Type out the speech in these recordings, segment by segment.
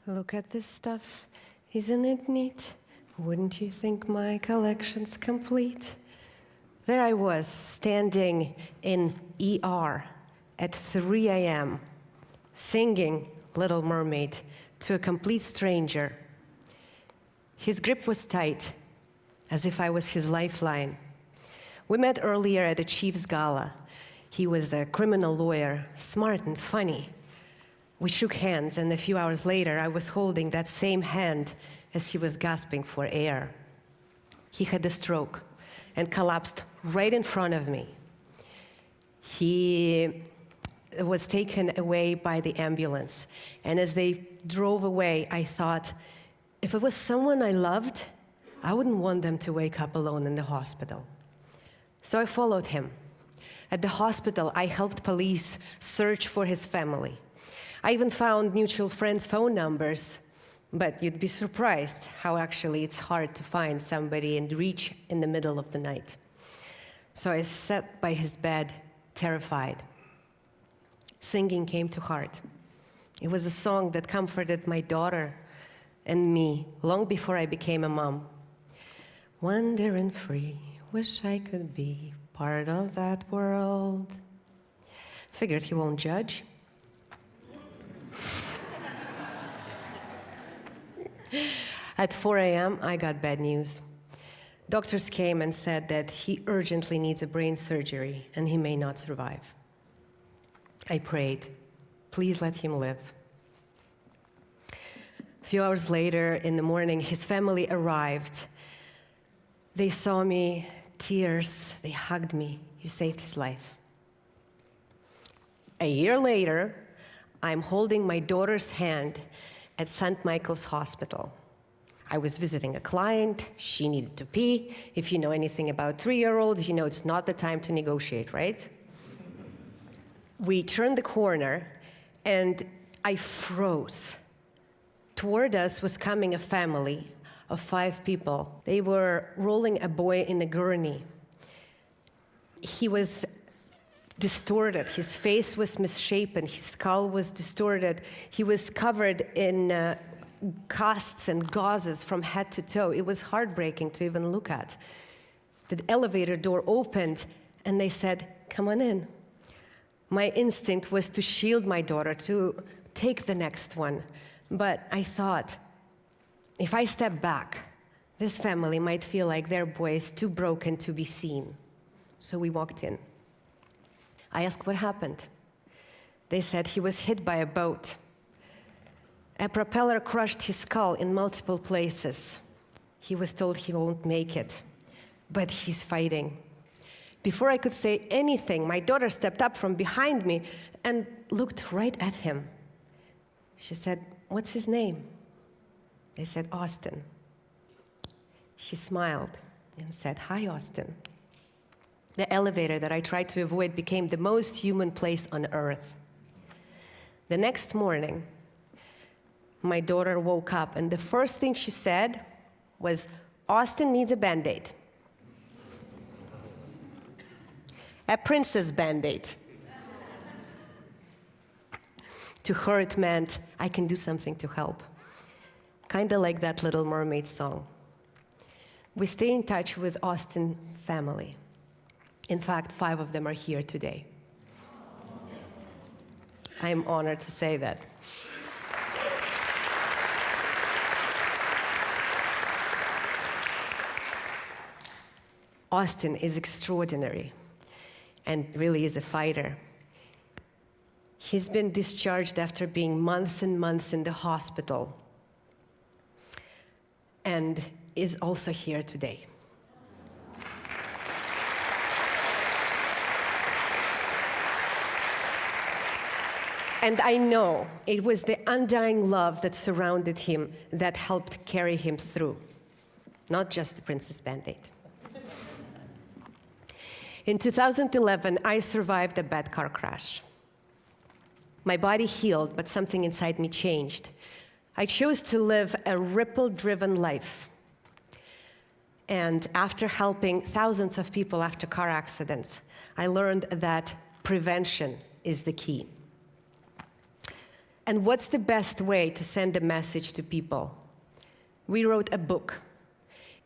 Look at this stuff. Isn't it neat? Wouldn't you think my collection's complete? There I was, standing in ER at 3 a.m., singing Little Mermaid to a complete stranger. His grip was tight, as if I was his lifeline. We met earlier at a Chiefs gala. He was a criminal lawyer, smart and funny. We shook hands, and a few hours later, I was holding that same hand as he was gasping for air. He had a stroke and collapsed right in front of me. He was taken away by the ambulance, and as they drove away, I thought, if it was someone I loved, I wouldn't want them to wake up alone in the hospital. So I followed him. At the hospital, I helped police search for his family. I even found mutual friends' phone numbers, but you'd be surprised how actually it's hard to find somebody and reach in the middle of the night. So I sat by his bed, terrified. Singing came to heart. It was a song that comforted my daughter and me long before I became a mom. Wandering free, wish I could be part of that world. Figured he won't judge. At 4 a.m., I got bad news. Doctors came and said that he urgently needs a brain surgery and he may not survive. I prayed, please let him live. A few hours later in the morning, his family arrived. They saw me, tears, they hugged me. You saved his life. A year later, I'm holding my daughter's hand at St. Michael's Hospital. I was visiting a client, she needed to pee. If you know anything about 3-year-olds, you know it's not the time to negotiate, right? We turned the corner and I froze. Toward us was coming a family of 5 people. They were rolling a boy in a gurney. He was distorted, his face was misshapen, his skull was distorted. He was covered in casts and gauzes from head to toe. It was heartbreaking to even look at. The elevator door opened and they said, "Come on in." My instinct was to shield my daughter, to take the next one. But I thought, if I step back, this family might feel like their boy is too broken to be seen. So we walked in. I asked what happened. They said he was hit by a boat. A propeller crushed his skull in multiple places. He was told he won't make it, but he's fighting. Before I could say anything, my daughter stepped up from behind me and looked right at him. She said, "What's his name?" They said, "Austin." She smiled and said, "Hi, Austin." The elevator that I tried to avoid became the most human place on earth. The next morning, my daughter woke up, and the first thing she said was, "Austin needs a Band-Aid." A princess Band-Aid. To her, it meant, I can do something to help. Kind of like that Little Mermaid song. We stay in touch with Austin family. In fact, 5 of them are here today. I am honored to say that. Austin is extraordinary and really is a fighter. He's been discharged after being months and months in the hospital and is also here today. And I know it was the undying love that surrounded him that helped carry him through, not just the Princess Band-Aid. In 2011, I survived a bad car crash. My body healed, but something inside me changed. I chose to live a ripple-driven life. And after helping thousands of people after car accidents, I learned that prevention is the key. And what's the best way to send a message to people? We wrote a book.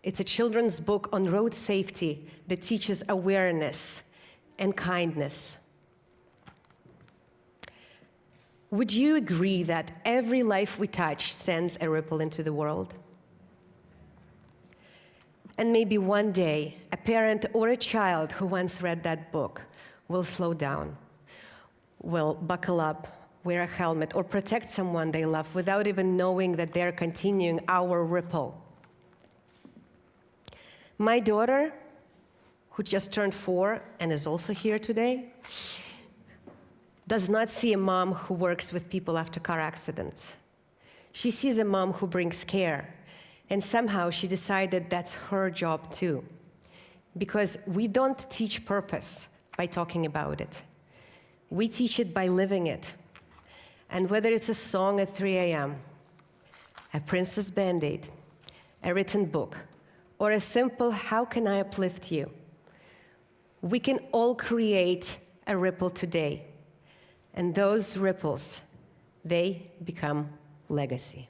It's a children's book on road safety that teaches awareness and kindness. Would you agree that every life we touch sends a ripple into the world? And maybe one day, a parent or a child who once read that book will slow down, will buckle up, wear a helmet, or protect someone they love without even knowing that they're continuing our ripple. My daughter, who just turned 4 and is also here today, does not see a mom who works with people after car accidents. She sees a mom who brings care, and somehow she decided that's her job too. Because we don't teach purpose by talking about it. We teach it by living it. And whether it's a song at 3 a.m., a princess Band-Aid, a written book, or a simple, how can I uplift you? We can all create a ripple today. And those ripples, they become legacy.